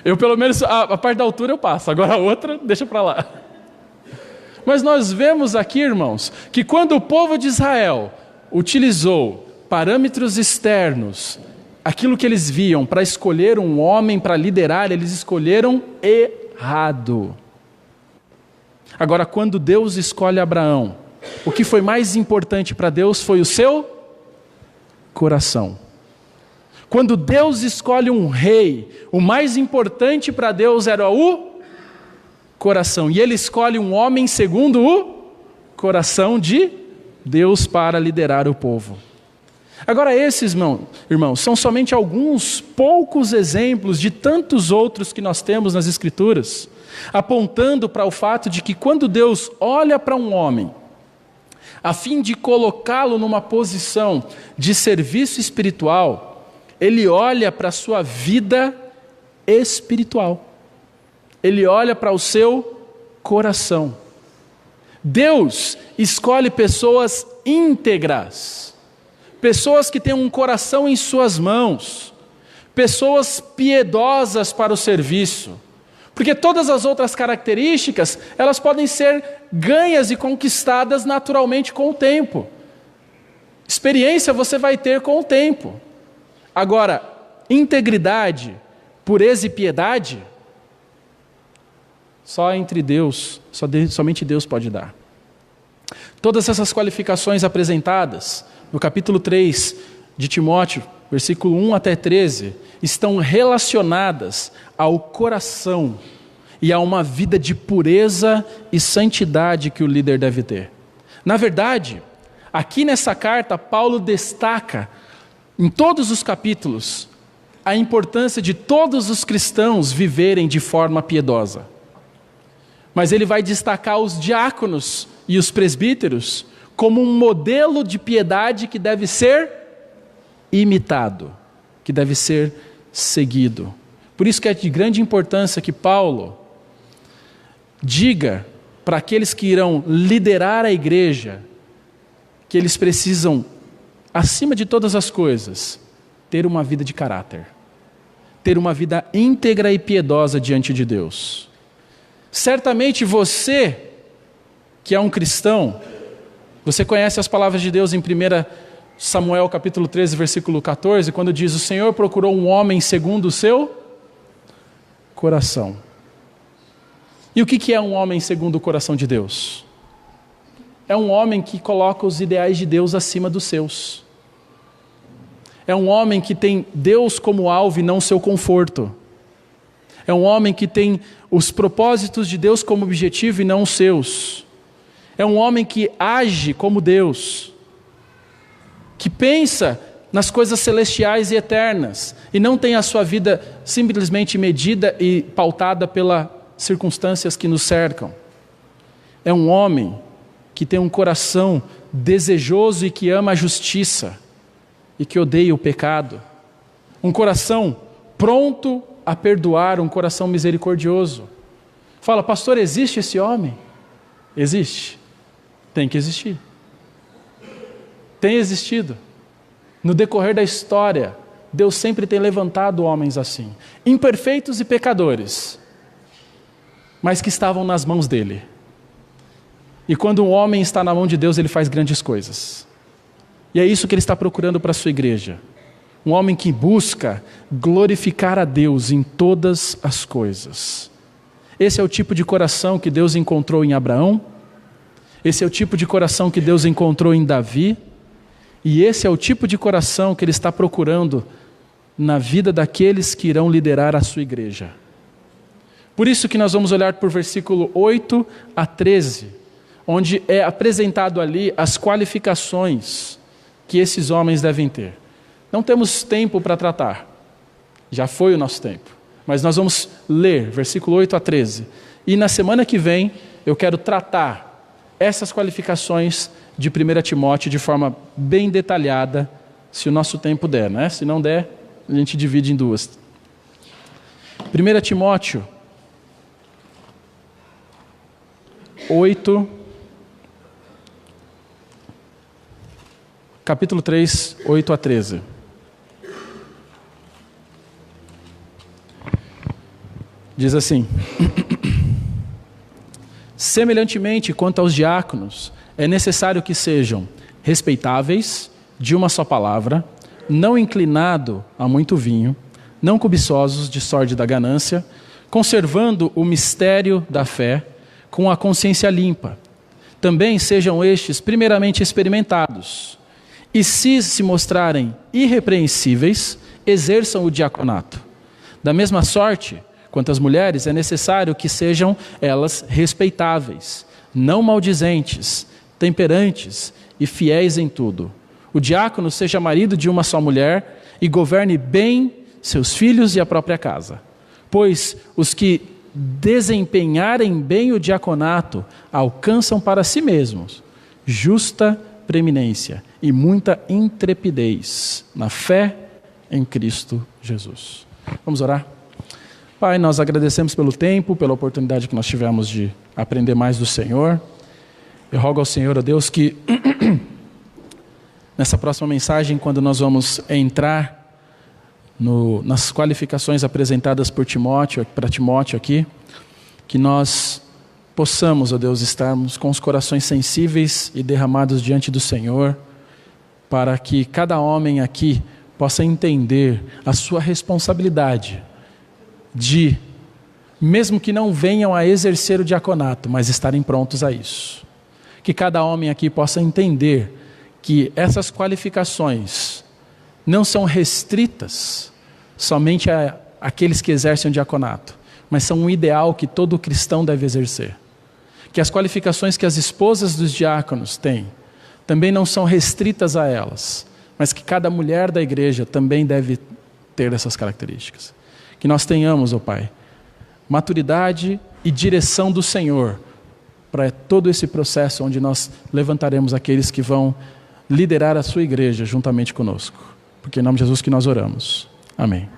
Eu pelo menos, a parte da altura eu passo, agora a outra deixa para lá. Mas nós vemos aqui, irmãos, que quando o povo de Israel utilizou parâmetros externos, aquilo que eles viam para escolher um homem para liderar, eles escolheram errado. Agora, quando Deus escolhe Abraão, o que foi mais importante para Deus foi o seu coração. Quando Deus escolhe um rei, o mais importante para Deus era o coração. E Ele escolhe um homem segundo o coração de Deus para liderar o povo. Agora esses, irmãos, são somente alguns poucos exemplos de tantos outros que nós temos nas Escrituras, apontando para o fato de que quando Deus olha para um homem, a fim de colocá-lo numa posição de serviço espiritual, Ele olha para a sua vida espiritual. Ele olha para o seu coração. Deus escolhe pessoas íntegras, pessoas que têm um coração em suas mãos, pessoas piedosas para o serviço. Porque todas as outras características, elas podem ser ganhas e conquistadas naturalmente com o tempo. Experiência você vai ter com o tempo. Agora, integridade, pureza e piedade, só entre Deus, somente Deus pode dar. Todas essas qualificações apresentadas no capítulo 3 de Timóteo, versículo 1 até 13, estão relacionadas ao coração e a uma vida de pureza e santidade que o líder deve ter. Na verdade, aqui nessa carta, Paulo destaca, em todos os capítulos, a importância de todos os cristãos viverem de forma piedosa. Mas ele vai destacar os diáconos e os presbíteros como um modelo de piedade que deve ser imitado, que deve ser seguido. Por isso que é de grande importância que Paulo diga para aqueles que irão liderar a igreja que eles precisam, acima de todas as coisas, ter uma vida de caráter, ter uma vida íntegra e piedosa diante de Deus. Certamente você, que é um cristão, você conhece as palavras de Deus em 1 Samuel capítulo 13, versículo 14, quando diz: o Senhor procurou um homem segundo o seu coração. E o que é um homem segundo o coração de Deus? É um homem que coloca os ideais de Deus acima dos seus. É um homem que tem Deus como alvo e não seu conforto. É um homem que tem os propósitos de Deus como objetivo e não os seus. É um homem que age como Deus, que pensa nas coisas celestiais e eternas, e não tem a sua vida simplesmente medida e pautada pelas circunstâncias que nos cercam. É um homem que tem um coração desejoso e que ama a justiça, e que odeia o pecado. Um coração pronto a perdoar, um coração misericordioso. Fala: pastor, existe esse homem? Existe. Tem que existir. Tem existido. No decorrer da história, Deus sempre tem levantado homens assim, imperfeitos e pecadores, mas que estavam nas mãos dele. E quando um homem está na mão de Deus, ele faz grandes coisas. E é isso que ele está procurando para a sua igreja. Um homem que busca glorificar a Deus em todas as coisas. Esse é o tipo de coração que Deus encontrou em Abraão. Esse é o tipo de coração que Deus encontrou em Davi. E esse é o tipo de coração que Ele está procurando na vida daqueles que irão liderar a sua igreja. Por isso que nós vamos olhar por versículo 8 a 13, onde é apresentado ali as qualificações que esses homens devem ter. Não temos tempo para tratar, já foi o nosso tempo, mas nós vamos ler versículo 8 a 13. E na semana que vem eu quero tratar essas qualificações de 1 Timóteo de forma bem detalhada, se o nosso tempo der, né? Se não der, a gente divide em duas. 1 Timóteo 8, capítulo 3, 8 a 13. Diz assim: semelhantemente quanto aos diáconos, é necessário que sejam respeitáveis, de uma só palavra, não inclinado a muito vinho, não cobiçosos de sorte da ganância, conservando o mistério da fé com a consciência limpa. Também sejam estes primeiramente experimentados, e se mostrarem irrepreensíveis, exerçam o diaconato. Da mesma sorte, quanto às mulheres, é necessário que sejam elas respeitáveis, não maldizentes, temperantes e fiéis em tudo. O diácono seja marido de uma só mulher e governe bem seus filhos e a própria casa. Pois os que desempenharem bem o diaconato alcançam para si mesmos justa preeminência e muita intrepidez na fé em Cristo Jesus. Vamos orar? Pai, nós agradecemos pelo tempo, pela oportunidade que nós tivemos de aprender mais do Senhor. Eu rogo ao Senhor, ó Deus, que nessa próxima mensagem, quando nós vamos entrar nas qualificações apresentadas por Timóteo, para Timóteo aqui, que nós possamos, ó Deus, estarmos com os corações sensíveis e derramados diante do Senhor, para que cada homem aqui possa entender a sua responsabilidade de, mesmo que não venham a exercer o diaconato, mas estarem prontos a isso. Que cada homem aqui possa entender que essas qualificações não são restritas somente a aqueles que exercem o diaconato, mas são um ideal que todo cristão deve exercer. Que as qualificações que as esposas dos diáconos têm também não são restritas a elas, mas que cada mulher da igreja também deve ter essas características. Que nós tenhamos, ó Pai, maturidade e direção do Senhor para todo esse processo onde nós levantaremos aqueles que vão liderar a sua igreja juntamente conosco. Porque em nome de Jesus que nós oramos. Amém.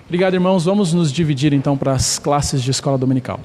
Obrigado, irmãos. Vamos nos dividir então para as classes de escola dominical.